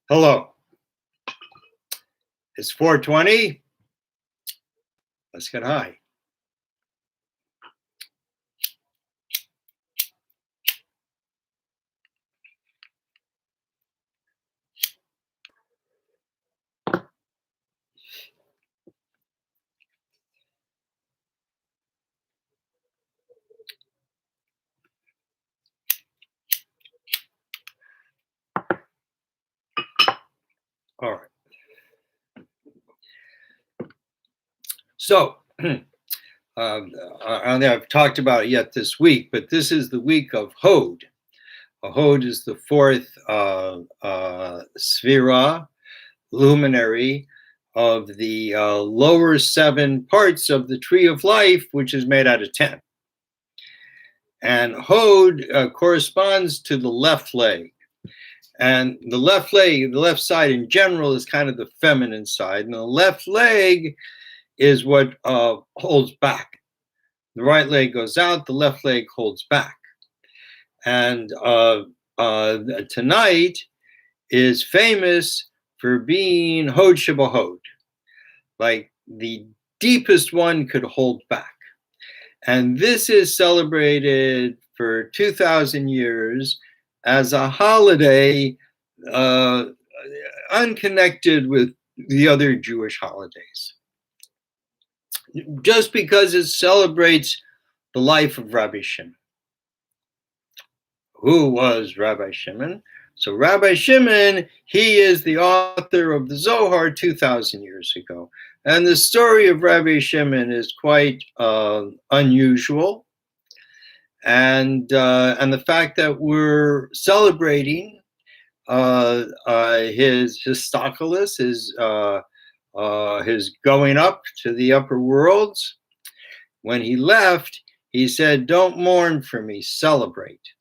Hello. It's 4:20. Let's get high. All right. So, I've talked about it yet this week, but this is the week of Hode. Hode is the fourth Sephirot, luminary of the lower 7 parts of the tree of life, which is made out of 10. And Hode corresponds to the left leg. And the left leg, the left side in general, is kind of the feminine side. And the left leg is what holds back. The right leg goes out, the left leg holds back. And tonight is famous for being Hode Hode. Like the deepest one could hold back. And this is celebrated for 2,000 years as a holiday unconnected with the other Jewish holidays. Just because it celebrates the life of Rabbi Shimon. Who was Rabbi Shimon? So Rabbi Shimon, he is the author of the Zohar 2,000 years ago. And the story of Rabbi Shimon is quite unusual. And the fact that we're celebrating his Histocalis, his going up to the upper worlds. When he left, he said, "Don't mourn for me, celebrate."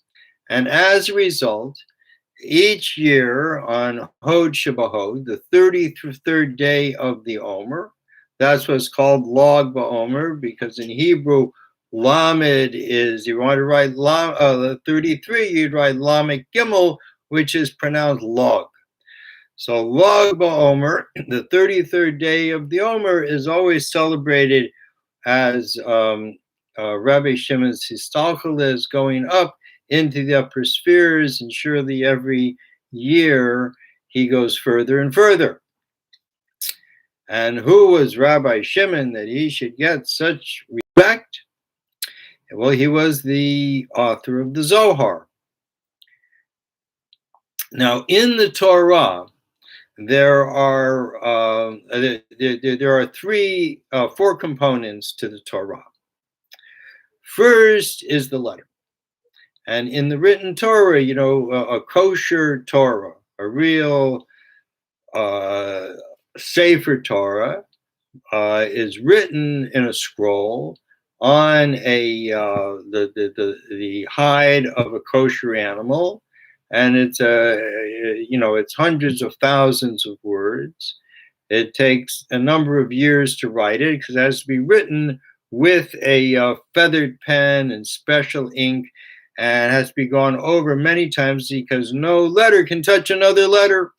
And as a result, each year on Hode Hode, the 33rd day of the Omer, that's what's called Log Ba'omer, because in Hebrew, Lamed is, you want to write 33, you'd write Lamed Gimel, which is pronounced Log. So Log Ba'omer, the 33rd day of the Omer, is always celebrated as Rabbi Shimon's Histocalis going up into the upper spheres, and surely every year he goes further and further. And who was Rabbi Shimon that he should get such respect? Well, he was the author of the Zohar. Now, in the Torah, there are 4 components to the Torah. First is the letter. And in the written Torah, a kosher Torah, a real Sefer Torah, is written in a scroll on the hide of a kosher animal, and it's it's hundreds of thousands of words. It takes a number of years to write it because it has to be written with a feathered pen and special ink. And has to be gone over many times because no letter can touch another letter.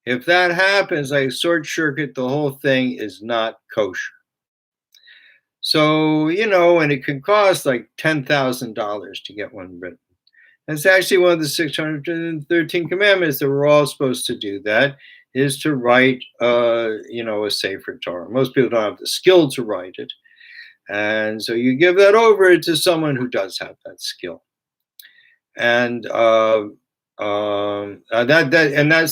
If that happens, like short circuit, the whole thing is not kosher. So, and it can cost like $10,000 to get one written. And it's actually one of the 613 commandments that we're all supposed to do. That is to write, a Sefer Torah. Most people don't have the skill to write it. And so you give that over to someone who does have that skill, and that's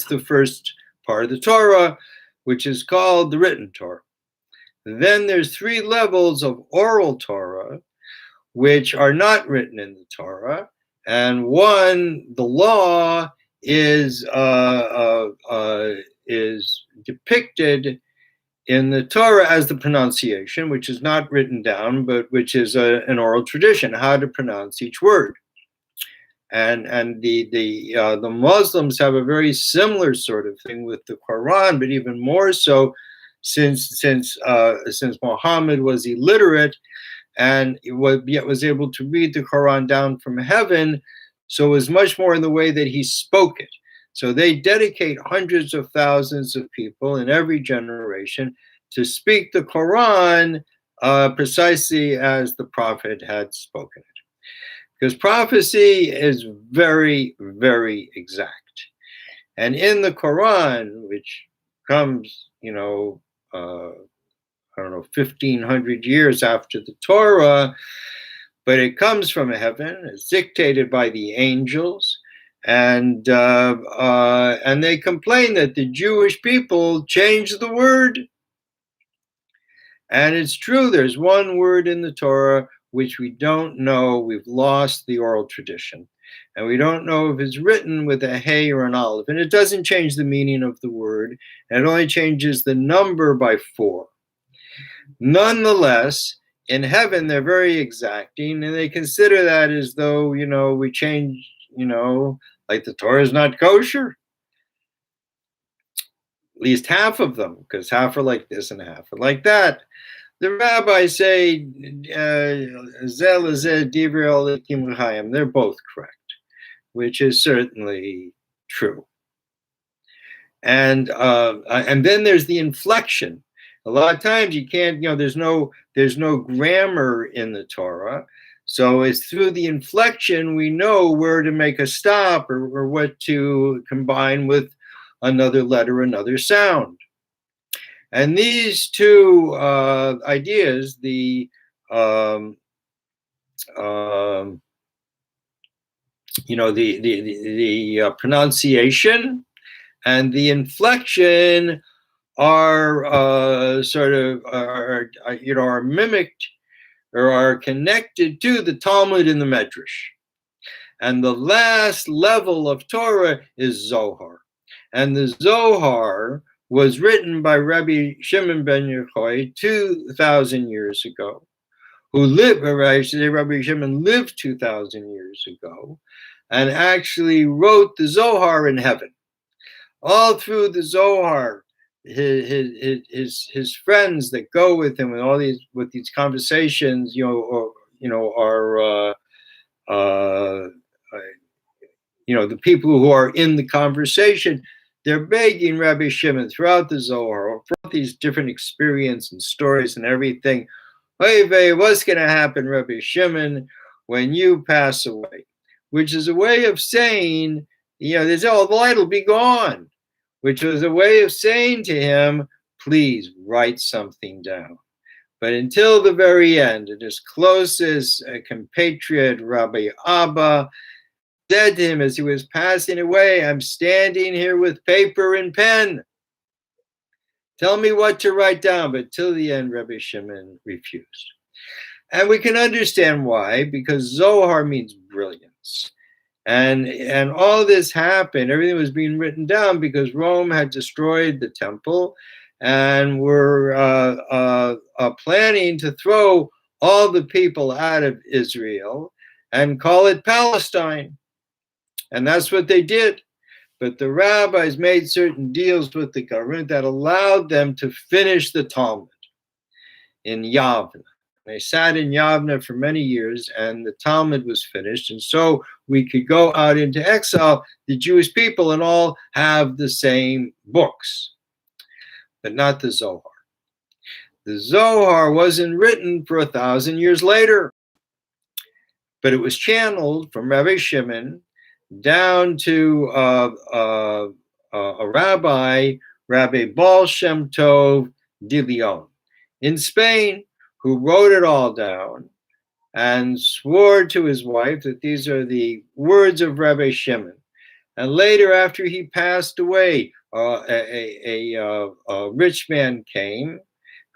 the first part of the Torah, which is called the written Torah. Then there's 3 levels of oral Torah, which are not written in the Torah, and one, the law, is depicted in the Torah as the pronunciation, which is not written down, but which is an oral tradition, how to pronounce each word. And the Muslims have a very similar sort of thing with the Quran, but even more so since Muhammad was illiterate, and yet was able to read the Quran down from heaven. So it was much more in the way that he spoke it. So they dedicate hundreds of thousands of people in every generation to speak the Quran precisely as the prophet had spoken it. Because prophecy is very, very exact. And in the Quran, which comes, 1,500 years after the Torah, but it comes from heaven. It's dictated by the angels, and they complain that the Jewish people changed the word. And it's true. There's one word in the Torah which we don't know. We've lost the oral tradition, and we don't know if it's written with a hey or an aleph. And it doesn't change the meaning of the word, and it only changes the number by 4. Nonetheless, in heaven, they're very exacting, and they consider that as though, we change, like the Torah is not kosher. At least half of them, because half are like this and half are like that. The rabbis say, they're both correct, which is certainly true. And then there's the inflection. A lot of times you can't, there's no grammar in the Torah. So it's through the inflection we know where to make a stop or what to combine with another letter, another sound. And these two ideas, the pronunciation and the inflection are are mimicked or are connected to the Talmud and the Medrash. And the last level of Torah is Zohar. And the Zohar was written by Rabbi Shimon ben Yochai 2,000 years ago, Rabbi Shimon lived 2,000 years ago, and actually wrote the Zohar in heaven. All through the Zohar, his friends that go with him with these conversations, the people who are in the conversation, they're begging Rabbi Shimon throughout the Zohar, throughout these different experiences and stories and everything. Hey, what's going to happen, Rabbi Shimon, when you pass away? Which is a way of saying, the light will be gone. Which was a way of saying to him, please write something down. But until the very end, and his closest compatriot, Rabbi Abba, said to him as he was passing away, I'm standing here with paper and pen. Tell me what to write down. But till the end, Rabbi Shimon refused. And we can understand why, because Zohar means brilliance. And all this happened, everything was being written down because Rome had destroyed the temple and were planning to throw all the people out of Israel and call it Palestine. And that's what they did. But the rabbis made certain deals with the government that allowed them to finish the Talmud in Yavna. They sat in Yavna for many years, and the Talmud was finished. And so we could go out into exile, the Jewish people, and all have the same books, but not the Zohar. The Zohar wasn't written for 1,000 years later, but it was channeled from Rabbi Shimon down to a rabbi, Rabbi Baal Shem Tov de Leon in Spain, who wrote it all down and swore to his wife that these are the words of Rabbi Shimon. And later, after he passed away, a rich man came,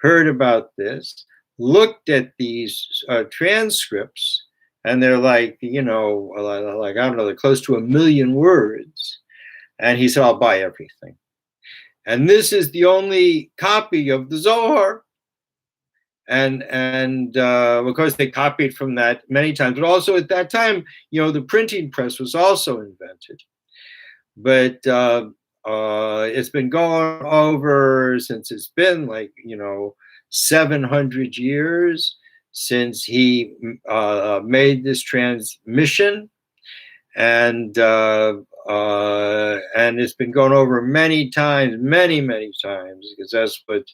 heard about this, looked at these transcripts, and they're like, I don't know, they're close to 1 million words. And he said, I'll buy everything. And this is the only copy of the Zohar. And of course, they copied from that many times. But also at that time, the printing press was also invented. But it's been going over since it's been 700 years. since he made this transmission, and it's been gone over many times, many times, because that's what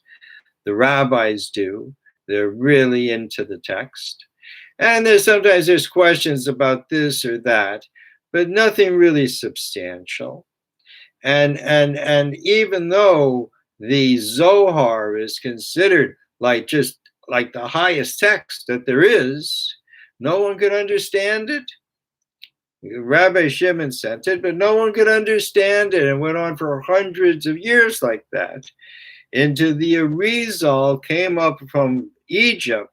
the rabbis do. They're really into the text, and sometimes there's questions about this or that, but nothing really substantial. And even though the Zohar is considered just like the highest text that there is, no one could understand it. Rabbi Shimon sent it, but no one could understand it, and went on for hundreds of years like that. Until the Arizal came up from Egypt,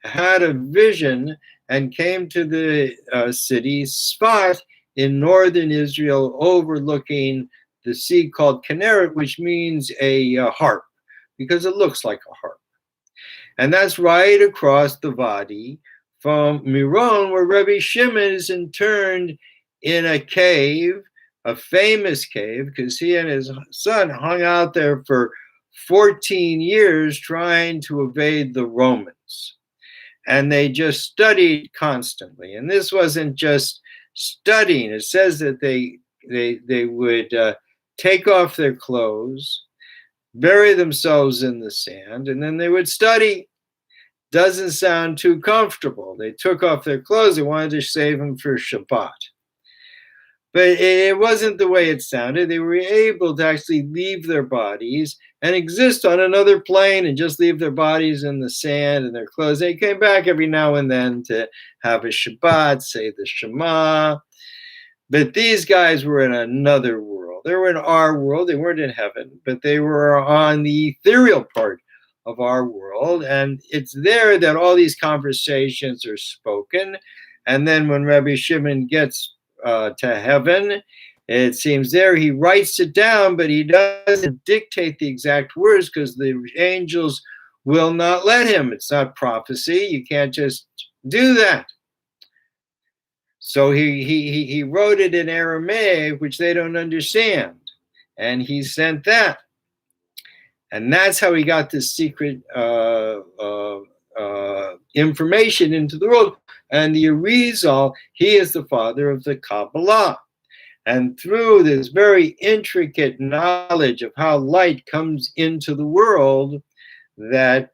had a vision, and came to the city Sfat in northern Israel, overlooking the sea called Kinneret, which means a harp, because it looks like a harp. And that's right across the Wadi from Miron, where Rabbi Shimon is interned in a cave, a famous cave, because he and his son hung out there for 14 years trying to evade the Romans. And they just studied constantly. And this wasn't just studying. It says that they would take off their clothes, bury themselves in the sand, and then they would study. Doesn't sound too comfortable. They took off their clothes. They wanted to save them for Shabbat. But it wasn't the way it sounded. They were able to actually leave their bodies and exist on another plane and just leave their bodies in the sand and their clothes. They came back every now and then to have a Shabbat, say the Shema. But these guys were in another world. They were in our world. They weren't in heaven, but they were on the ethereal part of our world. And it's there that all these conversations are spoken. And then when Rabbi Shimon gets to heaven, it seems there he writes it down, but he doesn't dictate the exact words because the angels will not let him. It's not prophecy. You can't just do that. So he wrote it in Aramaic, which they don't understand, and he sent that. And that's how he got this secret information into the world. And the Arizal, he is the father of the Kabbalah. And through this very intricate knowledge of how light comes into the world, that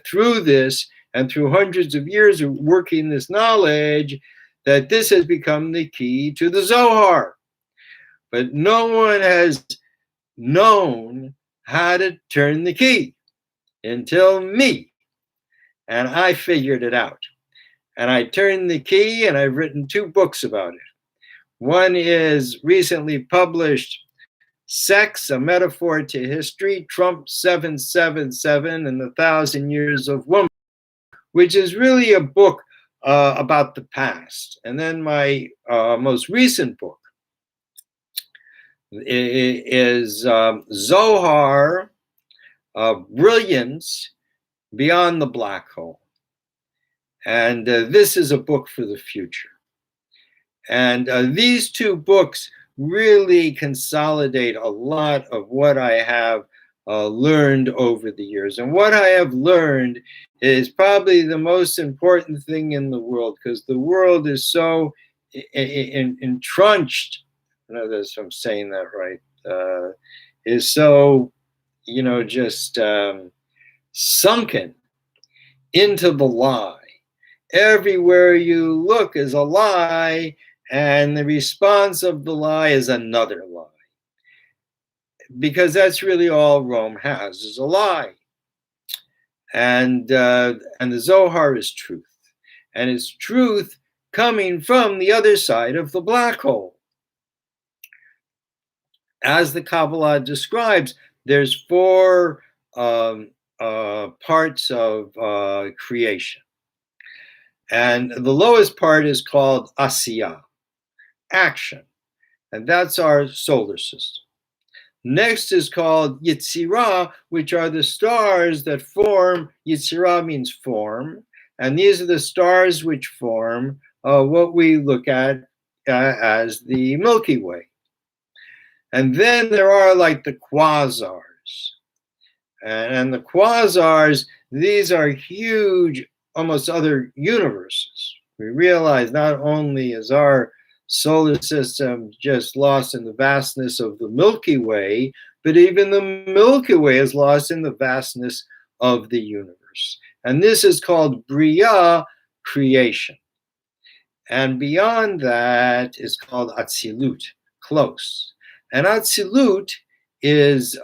through this and through hundreds of years of working this knowledge, that this has become the key to the Zohar. But no one has known how to turn the key until me. And I figured it out. And I turned the key, and I've written 2 books about it. One is recently published, Sex, A Metaphor to History, Trump 777 and the 1,000 Years of Woman, which is really a book about the past. And then my most recent book is Zohar, Brilliance Beyond the Black Hole. And this is a book for the future. And these 2 books really consolidate a lot of what I have learned over the years. And what I have learned is probably the most important thing in the world, because the world is so entrenched, I don't know if I'm saying that right, is so, just sunken into the lie. Everywhere you look is a lie, and the response of the lie is another lie. Because that's really all Rome has, is a lie. And the Zohar is truth. And it's truth coming from the other side of the black hole. As the Kabbalah describes, there's 4 parts of creation. And the lowest part is called Asiyah, action. And that's our solar system. Next is called Yetzirah, which are the stars that form. Yetzirah means form. And these are the stars which form what we look at as the Milky Way. And then there are like the quasars. And the quasars, these are huge, almost other universes. We realize not only is our solar system just lost in the vastness of the Milky Way, but even the Milky Way is lost in the vastness of the universe. And this is called Bria, creation. And beyond that is called Atzilut, close. And Atzilut is,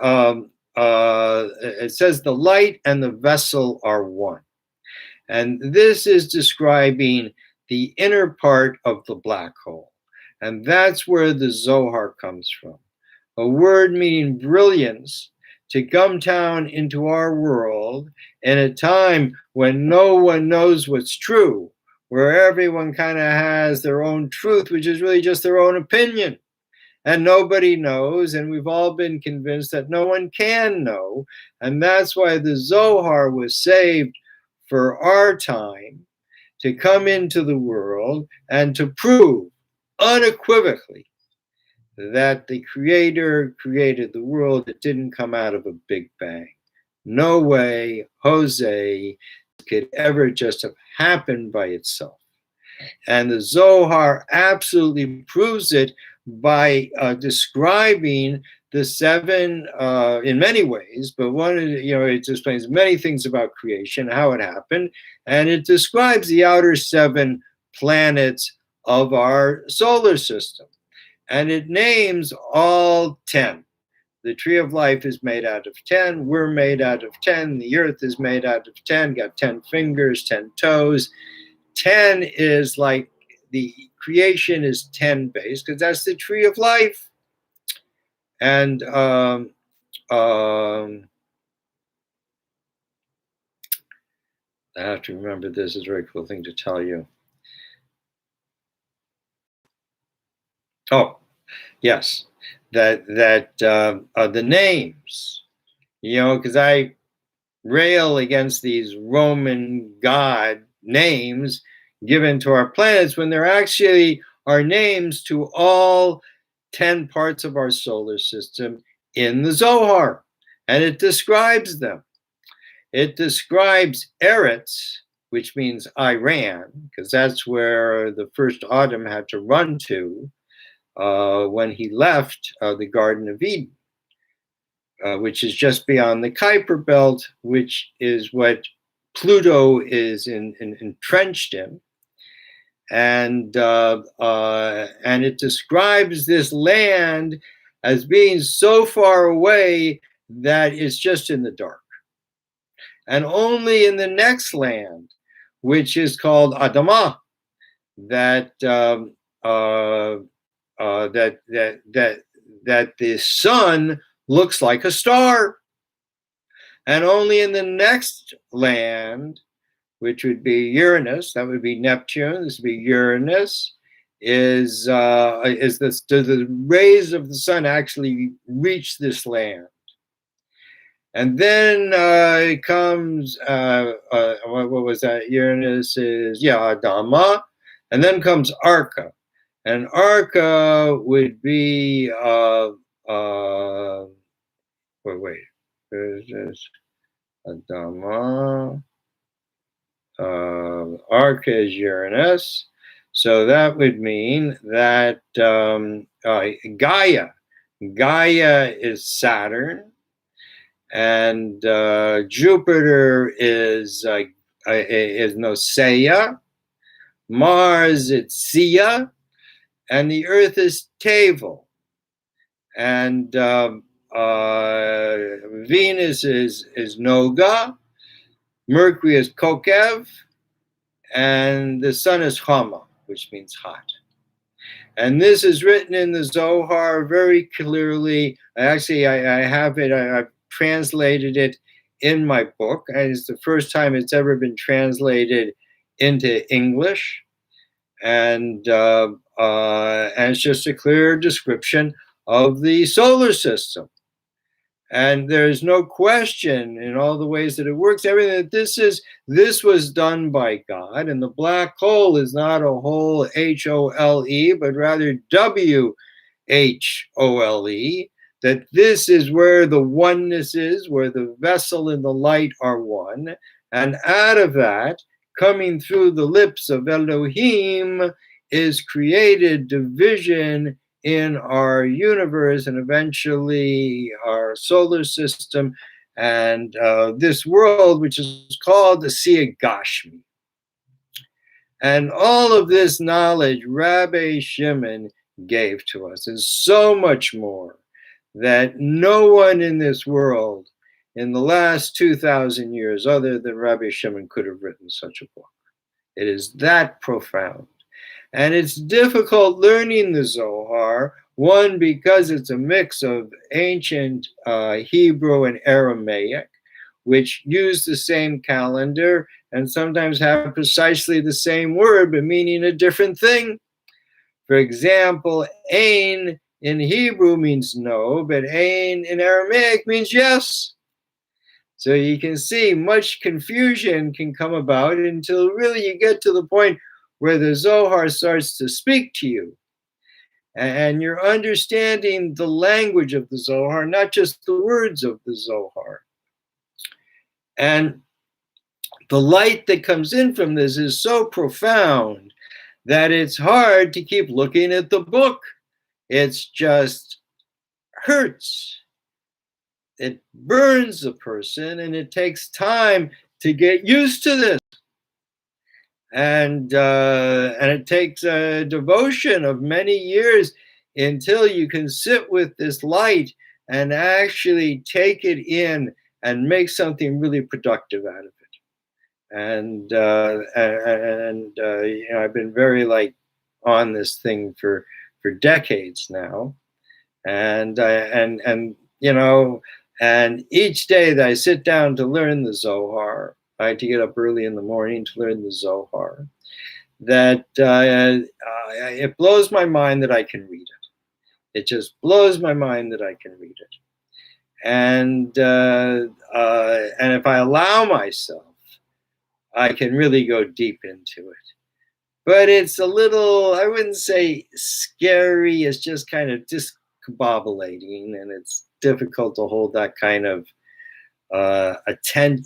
it says the light and the vessel are one. And this is describing the inner part of the black hole. And that's where the Zohar comes from. A word meaning brilliance, to come down into our world in a time when no one knows what's true, where everyone kind of has their own truth, which is really just their own opinion. And nobody knows, and we've all been convinced that no one can know. And that's why the Zohar was saved for our time, to come into the world and to prove unequivocally that the Creator created the world. It didn't come out of a big bang. No way Jose could ever just have happened by itself. And the Zohar absolutely proves it by describing the seven in many ways, but one, it explains many things about creation, how it happened, and it describes the outer seven planets of our solar system. And it names all 10. The tree of life is made out of 10. We're made out of 10. The earth is made out of 10. Got 10 fingers, 10 toes. 10 is like the creation is 10 base, because that's the tree of life. And I have to remember this. Is a very cool thing to tell you. Oh, yes, that the names, because I rail against these Roman god names given to our planets when there actually are names to all 10 parts of our solar system in the Zohar, and it describes them. It describes Eretz, which means Iran, because that's where the first Adam had to run to when he left the Garden of Eden, which is just beyond the Kuiper Belt, which is what Pluto is entrenched in. And it describes this land as being so far away that it's just in the dark. And only in the next land, which is called Adamah, that the sun looks like a star. And only in the next land, which would be Uranus, that would be Neptune, this would be Uranus, do the rays of the sun actually reach this land. And then it comes, what was that? Uranus is, Adama. And then comes Arca. And Arca would be, there's this Adama. Arca is Uranus. So that would mean that Gaia is Saturn. And Jupiter is Nosea, Mars it's Sia, and the Earth is Tevel, and Venus is Noga, Mercury is Kokev, and the Sun is Chama, which means hot. And this is written in the Zohar very clearly. Actually, I have it. I've translated it in my book, and it's the first time it's ever been translated into English, and it's just a clear description of the solar system. And there's no question in all the ways that it works, everything that this was done by God, and the black hole is not a hole Hole, but rather Whole. that this is where the oneness is, where the vessel and the light are one. And out of that, coming through the lips of Elohim, is created division in our universe and eventually our solar system and this world, which is called the Siyah Gashmi. And all of this knowledge Rabbi Shimon gave to us is so much more that no one in this world in the last 2,000 years other than Rabbi Shimon could have written such a book. It is that profound. And it's difficult learning the Zohar, one, because it's a mix of ancient Hebrew and Aramaic, which use the same calendar and sometimes have precisely the same word, but meaning a different thing. For example, Ein in Hebrew means no, but Ein in Aramaic means yes. So you can see much confusion can come about until really you get to the point where the Zohar starts to speak to you. And you're understanding the language of the Zohar, not just the words of the Zohar. And the light that comes in from this is so profound that it's hard to keep looking at the book. It's just hurts. It burns a person, and it takes time to get used to this. And it takes a devotion of many years until you can sit with this light and actually take it in and make something really productive out of it. And you know, I've been very on this thing for decades now, and you know, and each day that I sit down to learn the Zohar, I had to get up early in the morning to learn the Zohar, that it blows my mind that I can read it. It just blows my mind that I can read it. And if I allow myself, I can really go deep into it. But it's a little, I wouldn't say scary, it's just kind of discombobulating, and it's difficult to hold that kind of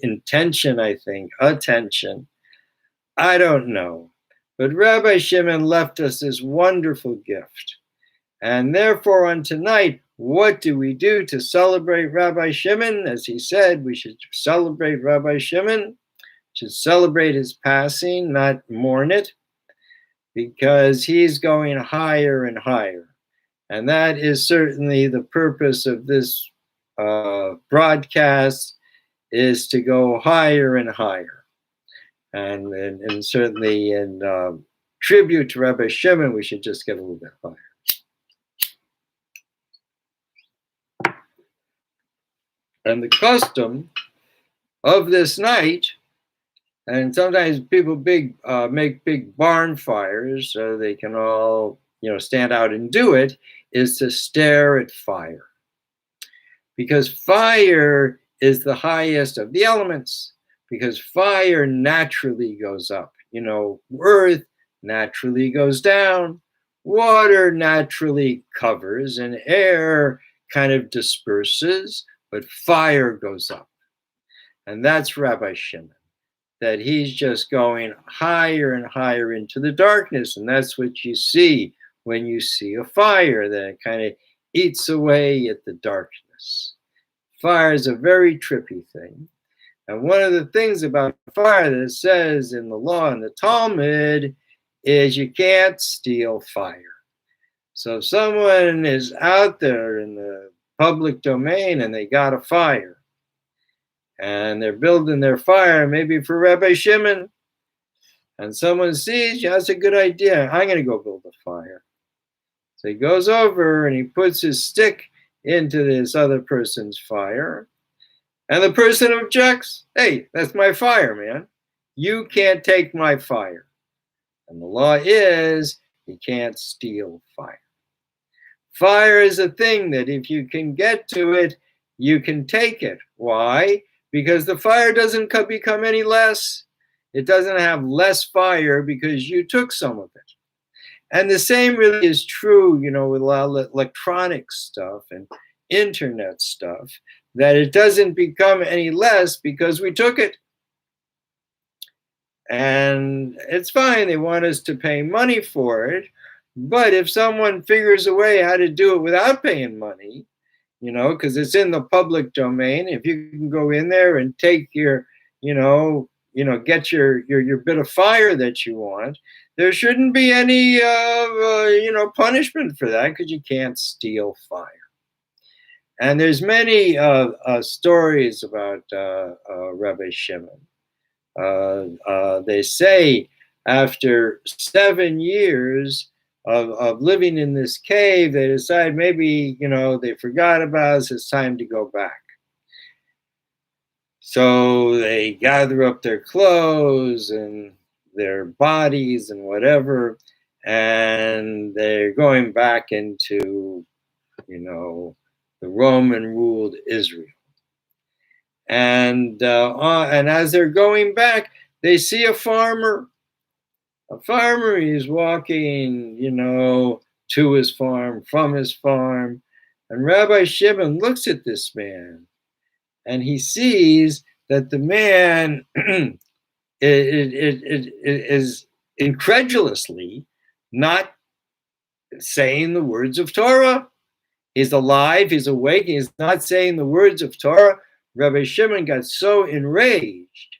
intention, I think. Attention. I don't know. But Rabbi Shimon left us this wonderful gift. And therefore, on tonight, what do we do to celebrate Rabbi Shimon? As he said, we should celebrate Rabbi Shimon, should celebrate his passing, not mourn it, because he's going higher and higher. And that is certainly the purpose of this broadcast, is to go higher and higher. And certainly in tribute to Rabbi Shimon, we should just get a little bit higher. And the custom of this night, and sometimes people make big barn fires so they can all, you know, stand out and do it, is to stare at fire. Because fire is the highest of the elements, because fire naturally goes up. You know, earth naturally goes down, water naturally covers, and air kind of disperses, but fire goes up. And that's Rabbi Shimon, that he's just going higher and higher into the darkness. And that's what you see when you see a fire, that it kind of eats away at the darkness. Fire is a very trippy thing. And one of the things about fire that it says in the law in the Talmud is you can't steal fire. So if someone is out there in the public domain and they got a fire, and they're building their fire maybe for Rabbi Shimon, and someone sees, yeah, that's a good idea, I'm going to go build a fire. So he goes over and he puts his stick into this other person's fire, and the person objects. Hey, that's my fire, man. You can't take my fire. And the law is you can't steal fire. Fire is a thing that if you can get to it, you can take it. Why? Because the fire doesn't become any less. It doesn't have less fire because you took some of it. And the same really is true, you know, with a lot of electronic stuff and internet stuff, that it doesn't become any less because we took it. And it's fine, they want us to pay money for it, but if someone figures a way how to do it without paying money, because it's in the public domain, if you can go in there and take your, get your bit of fire that you want, there shouldn't be any, punishment for that, because you can't steal fire. And there's many stories about Rabbi Shimon. They say after 7 years of living in this cave, they decide maybe, they forgot about us, it's time to go back. So they gather up their clothes and their bodies and whatever, and they're going back into, the Roman-ruled Israel. And as they're going back, they see a farmer. He's walking, to his farm, from his farm. And Rabbi Shimon looks at this man, and he sees that the man is incredulously not saying the words of Torah. He's alive, he's awake, he's not saying the words of Torah. Rabbi Shimon got so enraged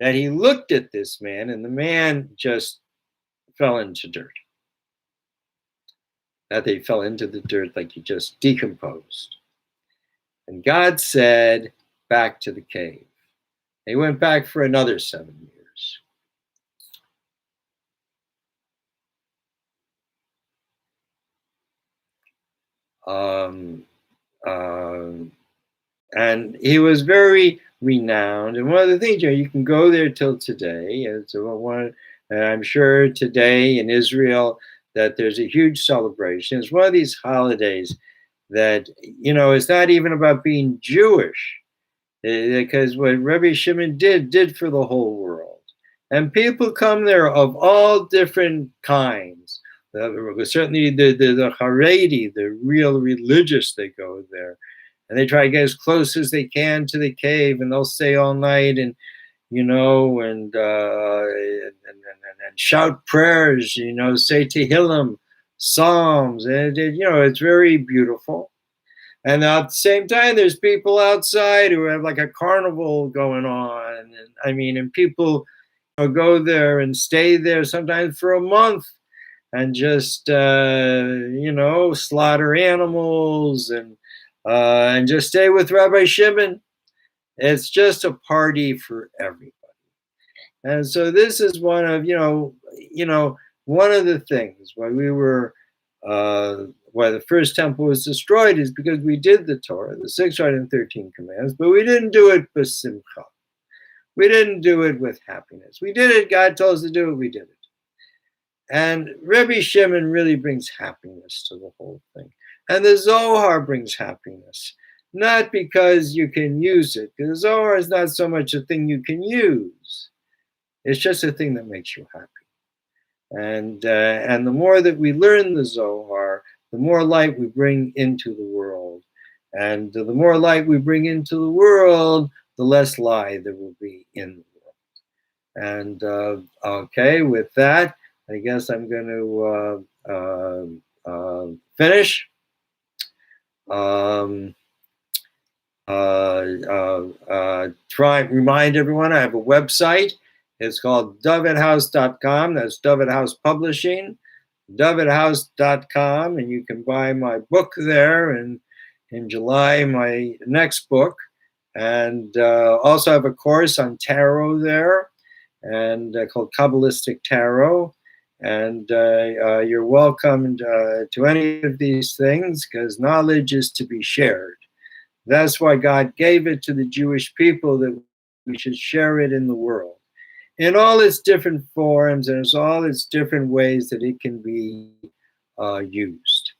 that he looked at this man, and the man just fell into dirt. That they fell into the dirt like he just decomposed. And God said, back to the cave. They went back for another 7 years. And he was very renowned. And one of the things, you can go there till today. And I'm sure today in Israel that there's a huge celebration. It's one of these holidays that, it's not even about being Jewish, because what Rabbi Shimon did for the whole world. And people come there of all different kinds. Certainly the Haredi, the real religious, they go there. And they try to get as close as they can to the cave, and they'll stay all night and, and shout prayers, say Tehillim, Psalms, and it's very beautiful. And at the same time, there's people outside who have like a carnival going on, and people go there and stay there sometimes for a month, and just slaughter animals and just stay with Rabbi Shimon. It's just a party for everybody. And so this is one of one of the things why why the first temple was destroyed is because we did the Torah, the 613 commands, but we didn't do it b'simcha. We didn't do it with happiness. We did it. God told us to do it. We did it. And Rabbi Shimon really brings happiness to the whole thing. And the Zohar brings happiness, not because you can use it, because the Zohar is not so much a thing you can use. It's just a thing that makes you happy. And the more that we learn the Zohar, the more light we bring into the world. And the more light we bring into the world, the less lie there will be in the world. And okay, with that, I guess I'm going to finish. Remind everyone I have a website. It's called dovidhouse.com. That's Dovid House Publishing, dovidhouse.com, and you can buy my book there, and in July my next book. And also have a course on tarot there, and called Kabbalistic Tarot. And you're welcome to any of these things, because knowledge is to be shared. That's why God gave it to the Jewish people, that we should share it in the world, in all its different forms and all its different ways that it can be used.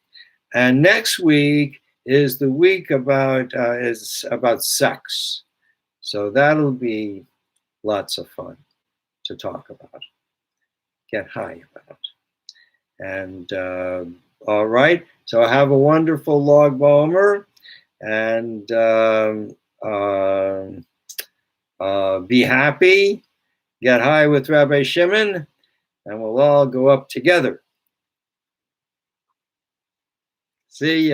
And next week is the week about sex, so that'll be lots of fun to talk about, get high about. And all right, so have a wonderful Lag BaOmer, and be happy, get high with Rabbi Shimon, and we'll all go up together. See,